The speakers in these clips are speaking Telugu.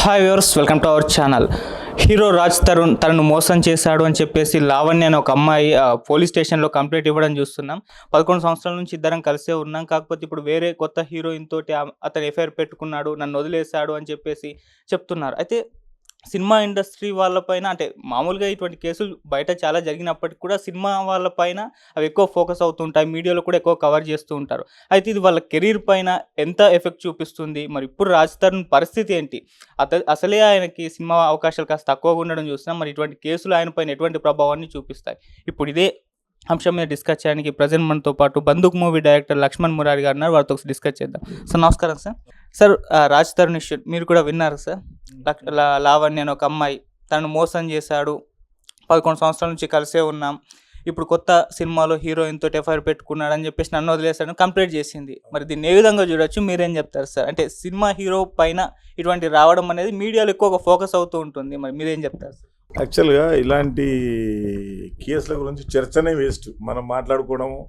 Hi viewers, welcome to our channel. Hero Raj Tarun తనను మోసం చేశాడు అని చెప్పేసి లావణ్య అనే ఒక అమ్మాయి పోలీస్ స్టేషన్లో కంప్లైంట్ ఇవ్వడం చూస్తున్నాం. 11 సంవత్సరాల నుంచి ఇద్దరం కలిసే ఉన్నాం. కాకపోతే ఇప్పుడు వేరే కొత్త హీరోయిన్ తోటి అతను ఎఫ్ఐఆర్ పెట్టుకున్నాడు, నన్ను వదిలేశాడు అని చెప్పేసి చెప్తున్నారు. అయితే సినిమా ఇండస్ట్రీ వాళ్ళపైన అంటే మామూలుగా ఇటువంటి కేసులు బయట చాలా జరిగినప్పటికీ కూడా సినిమా వాళ్ళపైన అవి ఎక్కువ ఫోకస్ అవుతుంటాయి. మీడియాలో కూడా ఎక్కువ కవర్ చేస్తూ ఉంటారు. అయితే ఇది వాళ్ళ కెరీర్ పైన ఎంత ఎఫెక్ట్ చూపిస్తుంది? మరి ఇప్పుడు రాజ్ తరుణ్ పరిస్థితి ఏంటి? అసలే ఆయనకి సినిమా అవకాశాలు కాస్త తక్కువగా ఉండడం చూస్తున్నాం. మరి ఇటువంటి కేసులు ఆయన పైన ఎటువంటి ప్రభావాన్ని చూపిస్తాయి? ఇప్పుడు ఇదే అంశం మీద డిస్కస్ చేయడానికి ప్రజెంట్ మనతో పాటు బందూక్ మూవీ డైరెక్టర్ లక్ష్మణ్ మురారి గారు ఉన్నారు. వారితో డిస్కస్ చేద్దాం. సార్ నమస్కారం sir. Sir Raj Tarun issue మీరు కూడా విన్నారు సార్. లావణ్య అని ఒక అమ్మాయి తను మోసం చేశాడు, 11 సంవత్సరాల నుంచి కలిసే ఉన్నాం, ఇప్పుడు కొత్త సినిమాలో హీరోయిన్ తోటి ఎఫ్ఐఆర్ పెట్టుకున్నాడు అని చెప్పేసి నన్ను వదిలేశాడని కంప్లైంట్ చేసింది. మరి దీన్ని ఏ విధంగా చూడొచ్చు, మీరేం చెప్తారు సార్? అంటే సినిమా హీరో పైన ఇటువంటి రావడం అనేది మీడియాలో ఎక్కువగా ఫోకస్ అవుతూ ఉంటుంది. మరి మీరేం చెప్తారు సార్? యాక్చువల్గా ఇలాంటి కేసుల గురించి చర్చనే వేస్ట్, మనం మాట్లాడుకోవడము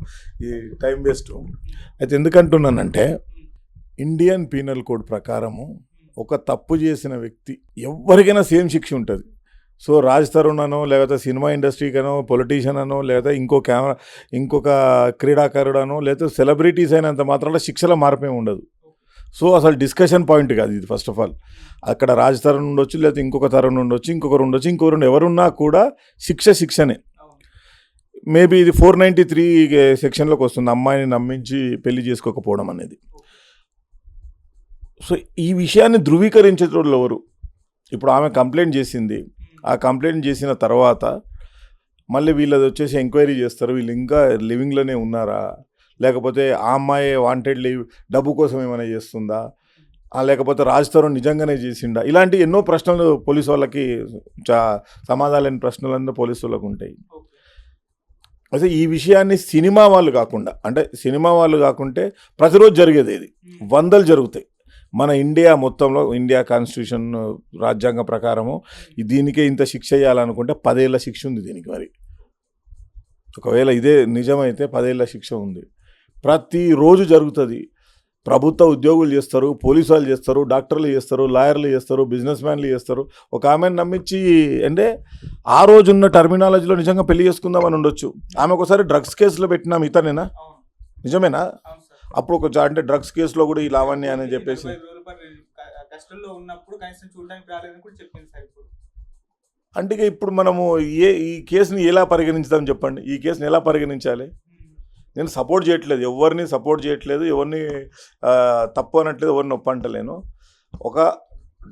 ఈ టైం వేస్ట్. అయితే ఎందుకంటున్నానంటే ఇండియన్ పీనల్ కోడ్ ప్రకారము ఒక తప్పు చేసిన వ్యక్తి ఎవరికైనా సేమ్ శిక్ష ఉంటుంది. సో రాజ్ తరుణ్ అనో, లేకపోతే సినిమా ఇండస్ట్రీకనో, పొలిటీషియన్ అనో, లేదా ఇంకొక క్రీడాకారుడనో, లేకపోతే సెలబ్రిటీస్ అయినంత మాత్రాన శిక్షల మార్పేం ఉండదు. సో అసలు డిస్కషన్ పాయింట్ కాదు ఇది. ఫస్ట్ ఆఫ్ ఆల్ అక్కడ రాజ్ తరుణ్ ఉండొచ్చు, లేకపోతే ఇంకొక తరుణ్ ఉండొచ్చు, ఇంకొకరు ఎవరున్నా కూడా శిక్షనే. మేబీ ఇది 493 సెక్షన్లోకి వస్తుంది, అమ్మాయిని నమ్మించి పెళ్లి చేసుకోకపోవడం అనేది. సో ఈ విషయాన్ని ధృవీకరించేటోళ్ళు ఎవరు? ఇప్పుడు ఆమె కంప్లైంట్ చేసింది. ఆ కంప్లైంట్ చేసిన తర్వాత మళ్ళీ వీళ్ళది వచ్చేసి ఎంక్వైరీ చేస్తారు, వీళ్ళు ఇంకా లివింగ్లోనే ఉన్నారా, లేకపోతే ఆ అమ్మాయి వాంటెడ్ లీవ్ డబ్బు కోసం ఏమైనా చేస్తుందా, లేకపోతే రాజ్ తరుణ్ నిజంగానే చేసిండా? ఇలాంటి ఎన్నో ప్రశ్నలు పోలీసు వాళ్ళకి, సమాధానం ప్రశ్నలన్నీ పోలీసు వాళ్ళకు ఉంటాయి. అయితే ఈ విషయాన్ని సినిమా వాళ్ళు కాకుంటే ప్రతిరోజు జరిగేది ఇది, వందలు జరుగుతాయి మన ఇండియా మొత్తంలో. ఇండియా కాన్స్టిట్యూషన్ రాజ్యాంగ ప్రకారము దీనికే ఇంత శిక్ష చేయాలనుకుంటే 10 ఏళ్ళ శిక్ష ఉంది దీనికి. మరి ఒకవేళ ఇదే నిజమైతే 10 ఏళ్ళ శిక్ష ఉంది. ప్రతిరోజు జరుగుతుంది. ప్రభుత్వ ఉద్యోగులు చేస్తారు, పోలీసు వాళ్ళు చేస్తారు, డాక్టర్లు చేస్తారు, లాయర్లు చేస్తారు, బిజినెస్ మ్యాన్లు చేస్తారు. ఒక ఆమెను నమ్మించి అంటే ఆ రోజున్న టర్మినాలజీలో నిజంగా పెళ్లి చేసుకుందామని ఉండొచ్చు. ఆమె ఒకసారి డ్రగ్స్ కేసులో పెట్టినాం, ఇతనేనా? నిజమేనా? అప్పుడు అంటే డ్రగ్స్ కేసులో కూడా ఈ లావణ్య అని చెప్పేసి అంటే ఇప్పుడు మనము ఈ కేసుని ఎలా పరిగణించుదాం చెప్పండి? ఈ కేసుని ఎలా పరిగణించాలి? నేను సపోర్ట్ చేయట్లేదు, ఎవరిని సపోర్ట్ చేయట్లేదు, ఎవరిని తప్పు అనట్లేదు, ఎవరిని ఒప్పంటలేను. ఒక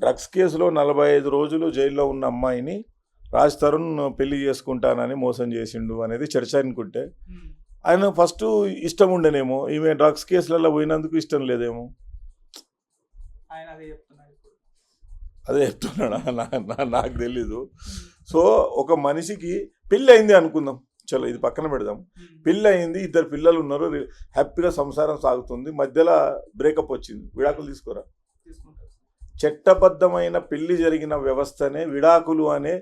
డ్రగ్స్ కేసులో 45 రోజులు జైల్లో ఉన్న అమ్మాయిని రాజ్ తరుణ్ పెళ్లి చేసుకుంటానని మోసం చేసిండు అనేది చర్చ అనుకుంటే, ఆయన ఫస్ట్ ఇష్టం ఉండేనేమో, ఈమె డ్రగ్స్ కేసులలో పోయినందుకు ఇష్టం లేదేమో. అదే చెప్తున్నాడా? నాకు తెలీదు. సో ఒక మనిషికి పెళ్ళి అయింది అనుకుందాం, చలో ఇది పక్కన పెడదాం. పెళ్ళి అయింది, 2 పిల్లలు ఉన్నారు, హ్యాపీగా సంసారం సాగుతుంది, మధ్యలో బ్రేకప్ వచ్చింది, విడాకులు తీసుకోరా? చట్టబద్ధమైన పెళ్లి జరిగిన వ్యవస్థనే విడాకులు అనే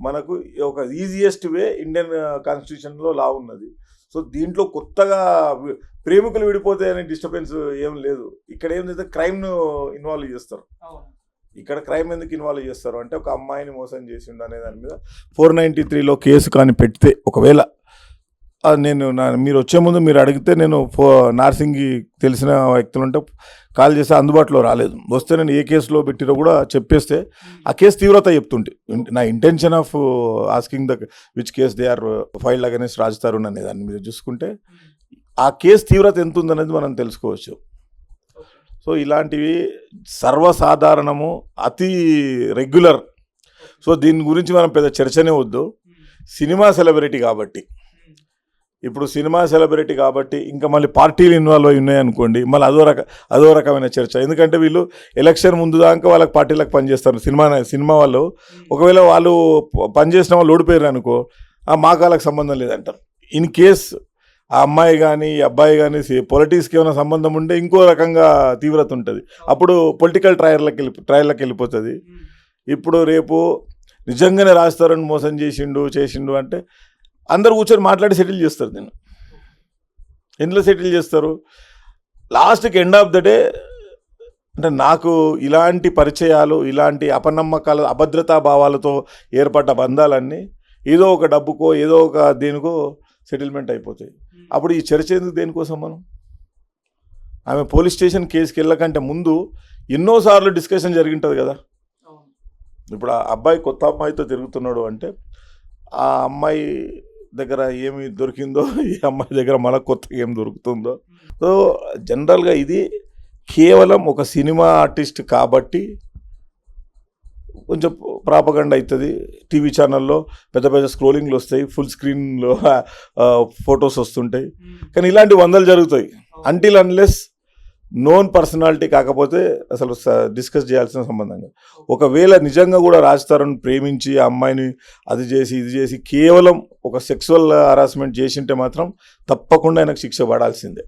మనకు ఒక ఈజియెస్ట్ వే ఇండియన్ కాన్స్టిట్యూషన్లో లా ఉన్నది. సో దీంట్లో కొత్తగా ప్రేమికులు విడిపోతే అనే డిస్టర్బెన్స్ ఏం లేదు. ఇక్కడ ఏంటంటే క్రైమ్ను ఇన్వాల్వ్ చేస్తారు. ఇక్కడ క్రైమ్ ఎందుకు ఇన్వాల్వ్ చేస్తారు అంటే ఒక అమ్మాయిని మోసం చేసిండు అనే దాని మీద 493లో కేసు కానీ పెడితే, ఒకవేళ మీరు వచ్చే ముందు మీరు అడిగితే నేను నార్సింగ్కి తెలిసిన వ్యక్తులు ఉంటే కాల్ చేస్తే అందుబాటులో రాలేదు. వస్తే నేను ఏ కేసులో పెట్టిరో కూడా చెప్పేస్తే ఆ కేసు తీవ్రత చెప్తుంటే, నా intention of asking which case they are filed against Raj Tarun అనే దాన్ని మీరు చూసుకుంటే ఆ కేసు తీవ్రత ఎంత ఉందనేది మనం తెలుసుకోవచ్చు. సో ఇలాంటివి సర్వసాధారణము, అతి రెగ్యులర్. సో దీని గురించి మనం పెద్ద చర్చనే వద్దు. సినిమా సెలబ్రిటీ కాబట్టి ఇంకా మళ్ళీ పార్టీలు ఇన్వాల్వ్ అయి ఉన్నాయనుకోండి, మళ్ళీ అదో రకమైన చర్చ. ఎందుకంటే వీళ్ళు ఎలక్షన్ ముందు దాకా వాళ్ళకి పార్టీలకు పనిచేస్తారు. సినిమా వాళ్ళు ఒకవేళ వాళ్ళు పనిచేసిన వాళ్ళు ఓడిపోయారు అనుకో, మాకు వాళ్ళకి సంబంధం లేదంటారు. ఇన్ కేస్ ఆ అమ్మాయి కానీ ఈ అబ్బాయి కానీ పొలిటిక్స్కి ఏమైనా సంబంధం ఉంటే ఇంకో రకంగా తీవ్రత ఉంటుంది. అప్పుడు పొలిటికల్ ట్రయల్లోకి వెళ్ళిపోతుంది. ఇప్పుడు రేపు నిజంగానే రాజ్ తరుణ్ మోసం చేసిండు అంటే అందరు కూర్చొని మాట్లాడి సెటిల్ చేస్తారు. దీన్ని ఎందులో సెటిల్ చేస్తారు? లాస్ట్కి ఎండ్ ఆఫ్ ద డే అంటే నాకు ఇలాంటి పరిచయాలు, ఇలాంటి అపనమ్మకాలు, అభద్రతా భావాలతో ఏర్పడ్డ బంధాలన్నీ ఏదో ఒక డబ్బుకో ఏదో ఒక దేనికో సెటిల్మెంట్ అయిపోతాయి. అప్పుడు ఈ చర్చ ఎందుకు దేనికోసం మనం? ఆమె పోలీస్ స్టేషన్ కేసుకి వెళ్ళకంటే ముందు ఎన్నోసార్లు డిస్కషన్ జరిగింటుంది కదా. ఇప్పుడు ఆ అబ్బాయి కొత్త అమ్మాయితో తిరుగుతున్నాడు అంటే ఆ అమ్మాయి దగ్గర ఏమి దొరికిందో, ఈ అమ్మాయి దగ్గర మళ్ళీ కొత్తగా ఏం దొరుకుతుందో. సో జనరల్గా ఇది కేవలం ఒక సినిమా ఆర్టిస్ట్ కాబట్టి కొంచెం ప్రాపగండ అవుతుంది. టీవీ ఛానల్లో పెద్ద పెద్ద స్క్రోలింగ్లు వస్తాయి, ఫుల్ స్క్రీన్లో ఫొటోస్ వస్తుంటాయి. కానీ ఇలాంటి వందలు జరుగుతాయి. అంటిల్ అన్లెస్ నోన్ పర్సనాలిటీ కాకపోతే అసలు డిస్కస్ చేయాల్సిన సంబంధంగా. ఒకవేళ నిజంగా కూడా రాజ్ తరుణ్ ప్రేమించి ఆ అమ్మాయిని అది చేసి ఇది చేసి కేవలం ఒక సెక్సువల్ హరాస్మెంట్ చేసింటే మాత్రం తప్పకుండా ఆయనకు శిక్ష పడాల్సిందే.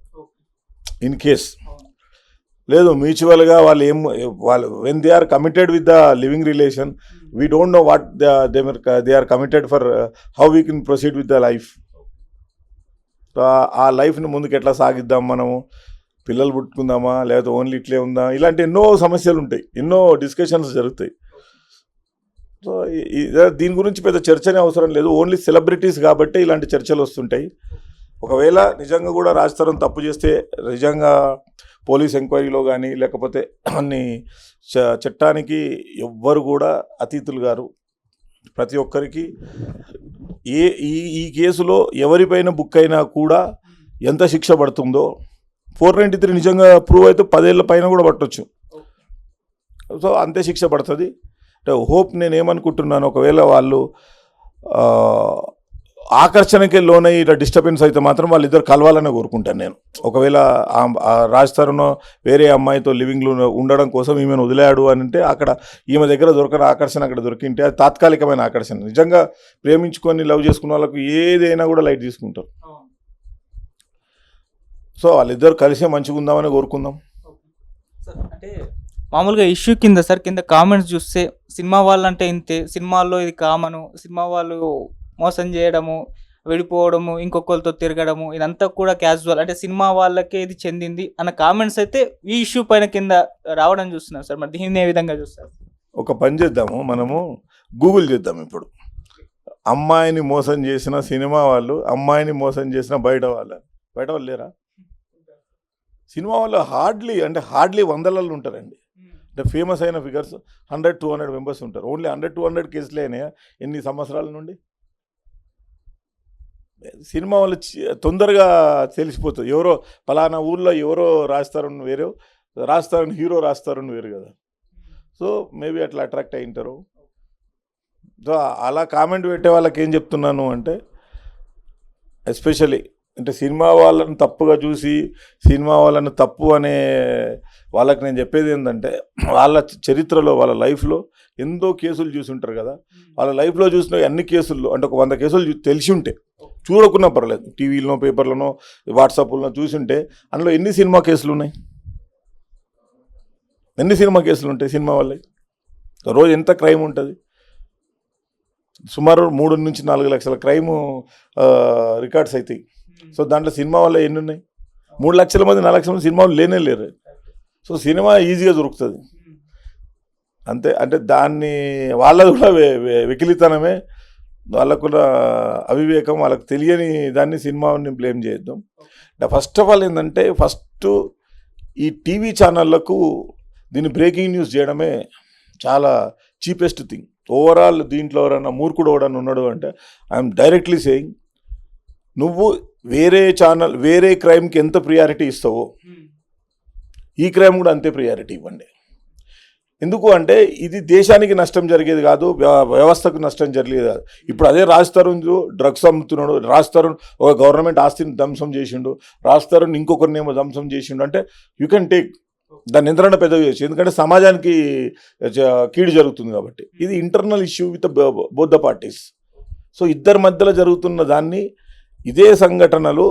ఇన్ కేస్ లేదు మ్యూచువల్గా వాళ్ళు when they are committed with the living relation, we don't know what they are committed for how we can proceed with the life. ఆ లైఫ్ని ముందుకు ఎట్లా సాగిద్దాం, మనము పిల్లలు పుట్టుకుందామా లేకపోతే ఓన్లీ ఇట్లే ఉందా, ఇలాంటి ఎన్నో సమస్యలు ఉంటాయి, ఎన్నో డిస్కషన్స్ జరుగుతాయి. సో దీని గురించి పెద్ద చర్చనే అవసరం లేదు. ఓన్లీ సెలబ్రిటీస్ కాబట్టి ఇలాంటి చర్చలు వస్తుంటాయి. ఒకవేళ నిజంగా కూడా రాజ్ తరుణ్ తప్పు చేస్తే నిజంగా పోలీస్ ఎంక్వైరీలో కానీ లేకపోతే అన్ని చట్టానికి ఎవ్వరు కూడా అతీతులు గారు. ప్రతి ఒక్కరికి ఈ కేసులో ఎవరిపైన బుక్ అయినా కూడా ఎంత శిక్ష పడుతుందో 493 నిజంగా ప్రూవ్ అయితే 10 ఏళ్ళ పైన కూడా పట్టొచ్చు. సో అంతే శిక్ష పడుతుంది. అంటే హోప్ నేనేమనుకుంటున్నాను, ఒకవేళ వాళ్ళు ఆకర్షణకే లోనై ఇలా డిస్టర్బెన్స్ అయితే మాత్రం వాళ్ళిద్దరు కలవాలని కోరుకుంటాను నేను. ఒకవేళ రాజ్ తరుణ్ వేరే అమ్మాయితో లివింగ్లో ఉండడం కోసం ఈమెను వదిలాడు అని అంటే అక్కడ ఈమె దగ్గర దొరకని ఆకర్షణ అక్కడ దొరికింటే అది తాత్కాలికమైన ఆకర్షణ. నిజంగా ప్రేమించుకొని లవ్ చేసుకున్న వాళ్ళకు ఏదైనా కూడా లైట్ తీసుకుంటారు. సో వాళ్ళిద్దరు కలిసే మంచిగా ఉందామని కోరుకుందాం. అంటే మామూలుగా ఇష్యూ కింద కామెంట్స్ చూస్తే సినిమా వాళ్ళంటే ఇంతే, సినిమాల్లో ఇది కామను, సినిమా వాళ్ళు మోసం చేయడము, విడిపోవడము, ఇంకొకరితో తిరగడము, ఇదంతా కూడా క్యాజువల్, అంటే సినిమా వాళ్ళకే ఇది చెందింది అన్న కామెంట్స్ అయితే ఈ ఇష్యూ పైన కింద రావడం చూస్తున్నాం సార్. మరి దీన్ని ఏ విధంగా చూస్తారు? ఒక పని చేద్దాము, మనము గూగుల్ చేద్దాం. ఇప్పుడు అమ్మాయిని మోసం చేసిన సినిమా వాళ్ళు, అమ్మాయిని మోసం చేసిన బయట వాళ్ళు లేరా? సినిమా వాళ్ళు హార్డ్లీ వందలలో ఉంటారండి. అంటే ఫేమస్ అయిన ఫిగర్స్ 100-200 మెంబర్స్ ఉంటారు. ఓన్లీ 100-200 కేసులు అయినాయా ఎన్ని సంవత్సరాల నుండి? సినిమా వాళ్ళు తొందరగా తెలిసిపోతుంది. ఎవరో పలానా ఊర్లో ఎవరో రాజ్ తరుణ్ వేరు, హీరో రాజ్ తరుణ్ వేరు కదా. సో మేబీ అట్లా అట్రాక్ట్ అయి ఉంటారు. సో అలా కామెంట్ పెట్టే వాళ్ళకి ఏం చెప్తున్నాను అంటే, ఎస్పెషల్లీ అంటే సినిమా వాళ్ళని తప్పుగా చూసి సినిమా వాళ్ళని తప్పు అనే వాళ్ళకి నేను చెప్పేది ఏంటంటే, వాళ్ళ చరిత్రలో వాళ్ళ లైఫ్లో ఎంతో కేసులు చూసి ఉంటారు కదా. వాళ్ళ లైఫ్లో చూసిన అన్ని కేసుల్లో అంటే ఒక 100 కేసులు తెలిసి ఉంటే, చూడకున్నా పర్లేదు, టీవీలోనో పేపర్లోనో వాట్సాప్లో చూసి ఉంటే అందులో ఎన్ని సినిమా కేసులు ఉన్నాయి? ఎన్ని సినిమా కేసులు ఉంటాయి సినిమా వాళ్ళకి? రోజు ఎంత క్రైమ్ ఉంటుంది? సుమారు 3-4 లక్షల క్రైమ్ రికార్డ్స్ అవుతాయి. సో దాంట్లో సినిమా వల్ల ఎన్ని ఉన్నాయి? 3 లక్షల మంది 4 లక్షల మంది సినిమా వాళ్ళు లేరు. సో సినిమా ఈజీగా దొరుకుతుంది అంతే. అంటే దాన్ని వాళ్ళది కూడా వెకిలితనమే, వాళ్ళకు కూడా అవివేకం, వాళ్ళకు తెలియని దాన్ని సినిమాని బ్లేమ్ చేద్దాం. ఫస్ట్ ఆఫ్ ఆల్ ఏంటంటే, ఈ టీవీ ఛానళ్లకు దీన్ని బ్రేకింగ్ న్యూస్ చేయడమే చాలా చీపెస్ట్ థింగ్. ఓవరాల్ దీంట్లో ఎవరైనా మూర్ఖుడు ఎవడన్నా ఉన్నాడు అంటే ఐఎమ్ డైరెక్ట్లీ సేయింగ్, నువ్వు వేరే క్రైమ్కి ఎంత ప్రియారిటీ ఇస్తావో ఈ క్రైమ్ కూడా అంతే ప్రియారిటీ ఇవ్వండి. ఎందుకు అంటే ఇది దేశానికి నష్టం జరిగేది కాదు, వ్యవస్థకు నష్టం జరిగేది కాదు. ఇప్పుడు అదే రాజ్ తరుణ్ డ్రగ్స్ అమ్ముతున్నాడు, రాజ్ తరుణ్ ఒక గవర్నమెంట్ ఆస్తిని ధ్వంసం చేసిండు, రాజ్ తరుణ్ ఇంకొకరినేమో ధ్వంసం చేసిండు అంటే యూ కెన్ టేక్ దాన్ని ఎంతైనా పెద్దగా చేయొచ్చు. ఎందుకంటే సమాజానికి కీడు జరుగుతుంది కాబట్టి. ఇది internal issue with both the parties. So ఇద్దరి మధ్యలో జరుగుతున్న దాన్ని ఇదే సంఘటనలు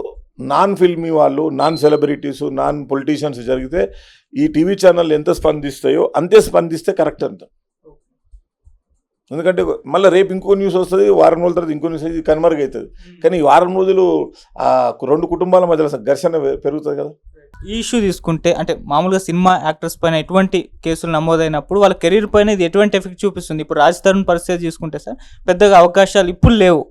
నాన్ ఫిల్మీ వాళ్ళు, నాన్ సెలబ్రిటీసు, నాన్ పొలిటీషియన్స్ జరిగితే ఈ టీవీ ఛానల్ ఎంత స్పందిస్తాయో అంతే స్పందిస్తే కరెక్ట్ అంత. ఎందుకంటే మళ్ళీ రేపు ఇంకో న్యూస్ వస్తుంది, వారం రోజుల తర్వాత ఇంకో న్యూస్ ఇది కనుమరుగవుతుంది. కానీ ఈ వారం రోజులు 2 కుటుంబాల మధ్యలో ఘర్షణ పెరుగుతుంది కదా. ఈ ఇష్యూ తీసుకుంటే అంటే మామూలుగా సినిమా యాక్టర్స్ పైన ఎటువంటి కేసులు నమోదైనప్పుడు వాళ్ళ కెరీర్ పైన ఇది ఎటువంటి ఎఫెక్ట్ చూపిస్తుంది? ఇప్పుడు రాజ్ తరుణ్ పరిస్థితి తీసుకుంటే సార్ పెద్దగా అవకాశాలు ఇప్పుడు లేవు.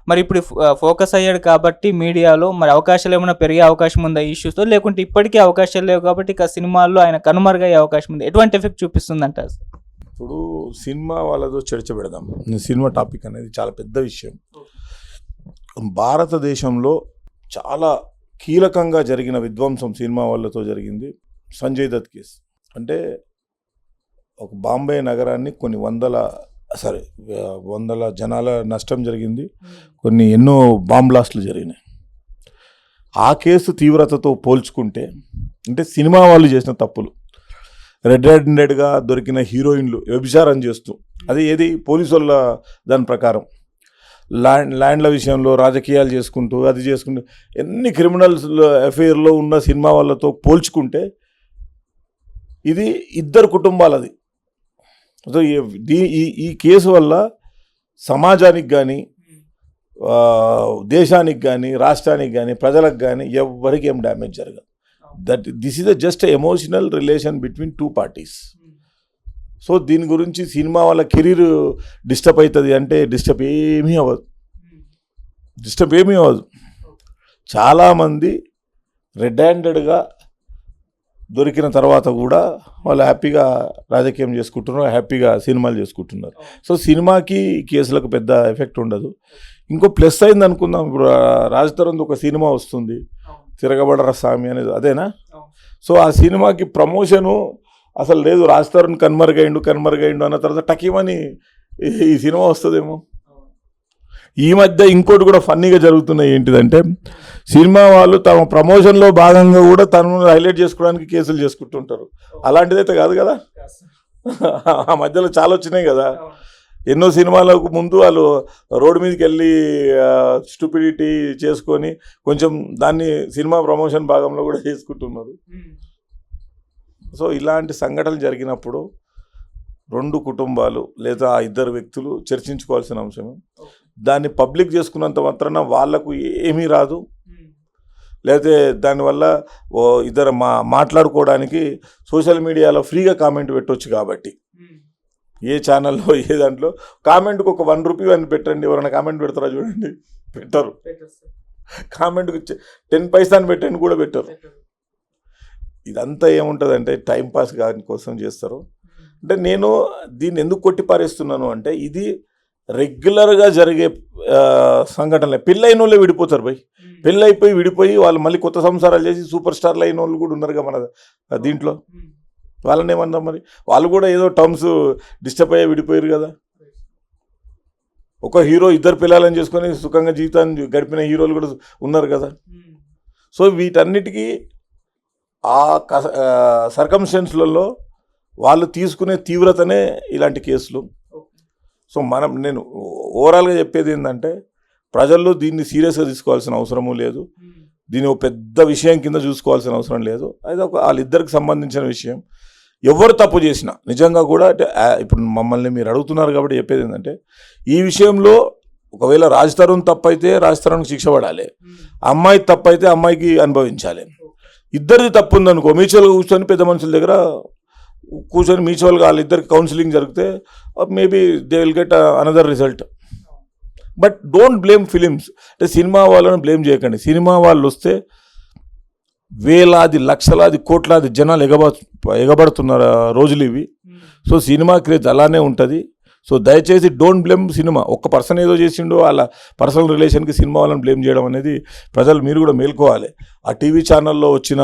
మరి ఇప్పుడు ఫోకస్ అయ్యాడు కాబట్టి మీడియాలో మరి అవకాశాలు ఏమైనా పెరిగే అవకాశం ఉందా ఈ ఇష్యూస్తో, లేకుంటే ఇప్పటికీ అవకాశాలు లేవు కాబట్టి ఇక సినిమాల్లో ఆయన కనుమరుగయ్యే అవకాశం ఉంది? ఎటువంటి ఎఫెక్ట్ చూపిస్తుంది అంటారు సార్? ఇప్పుడు సినిమా వాళ్ళతో చర్చ పెడదాం. సినిమా టాపిక్ అనేది చాలా పెద్ద విషయం. భారతదేశంలో చాలా కీలకంగా జరిగిన విధ్వంసం సినిమా వాళ్ళతో జరిగింది సంజయ్ దత్ కేసు. అంటే ఒక బాంబే నగరాన్ని కొన్ని వందల జనాల నష్టం జరిగింది, కొన్ని ఎన్నో బాంబ్ బ్లాస్ట్లు జరిగినాయి. ఆ కేసు తీవ్రతతో పోల్చుకుంటే అంటే సినిమా వాళ్ళు చేసిన తప్పులు, రెడ్ హ్యాండెడ్గా దొరికిన హీరోయిన్లు వ్యభిచారం చేస్తూ, అది ఏది పోలీసు వాళ్ళ దాని ప్రకారం ల్యాండ్ల విషయంలో రాజకీయాలు చేసుకుంటూ అది చేసుకుంటూ ఎన్ని క్రిమినల్స్ అఫైర్లో ఉన్న సినిమా వాళ్ళతో పోల్చుకుంటే ఇది ఇద్దరు కుటుంబాలది. సో ఈ కేసు వల్ల సమాజానికి కానీ దేశానికి కానీ రాష్ట్రానికి కానీ ప్రజలకు కానీ ఎవరికి ఏం డ్యామేజ్ జరగదు. This is just emotional relation between two parties. So దీని గురించి సినిమా వాళ్ళ కెరీర్ డిస్టర్బ్ అవుతుంది అంటే డిస్టర్బ్ ఏమీ అవ్వదు. చాలామంది రెడ్ హ్యాండెడ్గా దొరికిన తర్వాత కూడా వాళ్ళు హ్యాపీగా రాజకీయం చేసుకుంటున్నారు, హ్యాపీగా సినిమాలు చేసుకుంటున్నారు. సో సినిమాకి కేసులకు పెద్ద ఎఫెక్ట్ ఉండదు. ఇంకో ప్లస్ అయింది అనుకుందాం, ఇప్పుడు రాజ్ తరుణ్ ఒక సినిమా వస్తుంది తిరగబడరా స్వామి అనేది, అదేనా? సో ఆ సినిమాకి ప్రమోషను అసలు లేదు, రాజ్ తరుణ్ కనుమరుగైండు అన్న తర్వాత టకీమని ఈ సినిమా వస్తుందేమో. ఈ మధ్య ఇంకోటి కూడా ఫన్నీగా జరుగుతున్నాయి. ఏంటిదంటే సినిమా వాళ్ళు తమ ప్రమోషన్లో భాగంగా కూడా తనను హైలైట్ చేసుకోవడానికి కేసులు చేసుకుంటుంటారు. అలాంటిదైతే కాదు కదా, ఆ మధ్యలో చాలా వచ్చినాయి కదా. ఎన్నో సినిమాలకు ముందు వాళ్ళు రోడ్డు మీదకి వెళ్ళి స్టూపిడిటీ చేసుకొని కొంచెం దాన్ని సినిమా ప్రమోషన్ భాగంలో కూడా చేసుకుంటున్నారు. సో ఇలాంటి సంఘటనలు జరిగినప్పుడు రెండు కుటుంబాలు లేదా ఇద్దరు వ్యక్తులు చర్చించుకోవాల్సిన అంశం. దాన్ని పబ్లిక్ చేసుకున్నంత మాత్రాన వాళ్లకు ఏమీ రాదు, లేకపోతే దానివల్ల ఇద్దరు మాట్లాడుకోవడానికి సోషల్ మీడియాలో ఫ్రీగా కామెంట్ పెట్టవచ్చు. కాబట్టి ఏ ఛానల్లో ఏ దాంట్లో కామెంట్కి ఒక ₹1 అని పెట్టండి, ఎవరైనా కామెంట్ పెడతారా చూడండి, పెట్టరు. కామెంట్కి 10 పైసా అని పెట్టండి కూడా పెట్టరు. ఇదంతా ఏముంటుందంటే టైంపాస్ కాని కోసం చేస్తారు. అంటే నేను దీన్ని ఎందుకు కొట్టిపారేస్తున్నాను అంటే ఇది రెగ్యులర్గా జరిగే సంఘటనలే. పెళ్ళైన వాళ్ళే విడిపోతారు భయ్, పెళ్ళైపోయి విడిపోయి వాళ్ళు మళ్ళీ కొత్త సంసారాలు చేసి సూపర్ స్టార్లు అయిన వాళ్ళు కూడా ఉన్నారుగా మన దీంట్లో. వాళ్ళని ఏమన్నా మరి, వాళ్ళు కూడా ఏదో టర్మ్స్ డిస్టర్బ్ అయ్యే విడిపోయారు కదా. ఒక హీరో ఇద్దరు పిల్లలని చేసుకొని సుఖంగా జీవితాన్ని గడిపిన హీరోలు కూడా ఉన్నారు కదా. సో వీటన్నిటికీ ఆ సర్కమ్స్టెన్స్లలో వాళ్ళు తీసుకునే తీవ్రతనే ఇలాంటి కేసులు. సో నేను ఓవరాల్గా చెప్పేది ఏంటంటే ప్రజల్లో దీన్ని సీరియస్గా తీసుకోవాల్సిన అవసరము లేదు, దీన్ని ఒక పెద్ద విషయం కింద చూసుకోవాల్సిన అవసరం లేదు. అది వాళ్ళిద్దరికి సంబంధించిన విషయం. ఎవరు తప్పు చేసినా నిజంగా కూడా అంటే ఇప్పుడు మమ్మల్ని మీరు అడుగుతున్నారు కాబట్టి చెప్పేది ఏంటంటే ఈ విషయంలో ఒకవేళ రాజ్ తరుణ్ తప్పు అయితే రాజ్ తరుణ్కి శిక్ష పడాలి, అమ్మాయి తప్పు అయితే అమ్మాయికి అనుభవించాలి. ఇద్దరిది తప్పు ఉందనుకో మ్యూచువల్గా కూర్చొని పెద్ద మనుషుల దగ్గర కూర్చొని మ్యూచువల్గా వాళ్ళిద్దరికి కౌన్సిలింగ్ జరిగితే maybe they will get another result. But don't blame films. అంటే సినిమా వాళ్ళని బ్లేమ్ చేయకండి. సినిమా వాళ్ళు వస్తే వేలాది లక్షలాది కోట్లాది జనాలు ఎగబడుతున్నారు రోజులు ఇవి. సో సినిమా క్రేజ్ అలానే ఉంటుంది. సో దయచేసి డోంట్ బ్లేమ్ సినిమా. ఒక్క పర్సన్ ఏదో చేసిండో వాళ్ళ పర్సనల్ రిలేషన్కి సినిమా వాళ్ళని బ్లేమ్ చేయడం అనేది ప్రజలు మీరు కూడా మేల్కోవాలి. ఆ టీవీ ఛానల్లో వచ్చిన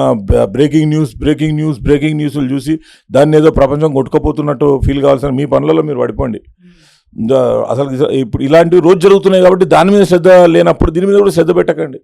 బ్రేకింగ్ న్యూస్లు చూసి దాన్ని ఏదో ప్రపంచం కొట్టుకుపోతున్నట్టు ఫీల్ కావాల్సిన మీ పనులలో మీరు పడిపోండి. అసలు ఇప్పుడు ఇలాంటివి రోజు జరుగుతున్నాయి కాబట్టి దాని మీద శ్రద్ధ లేనప్పుడు దీని మీద కూడా శ్రద్ధ పెట్టకండి.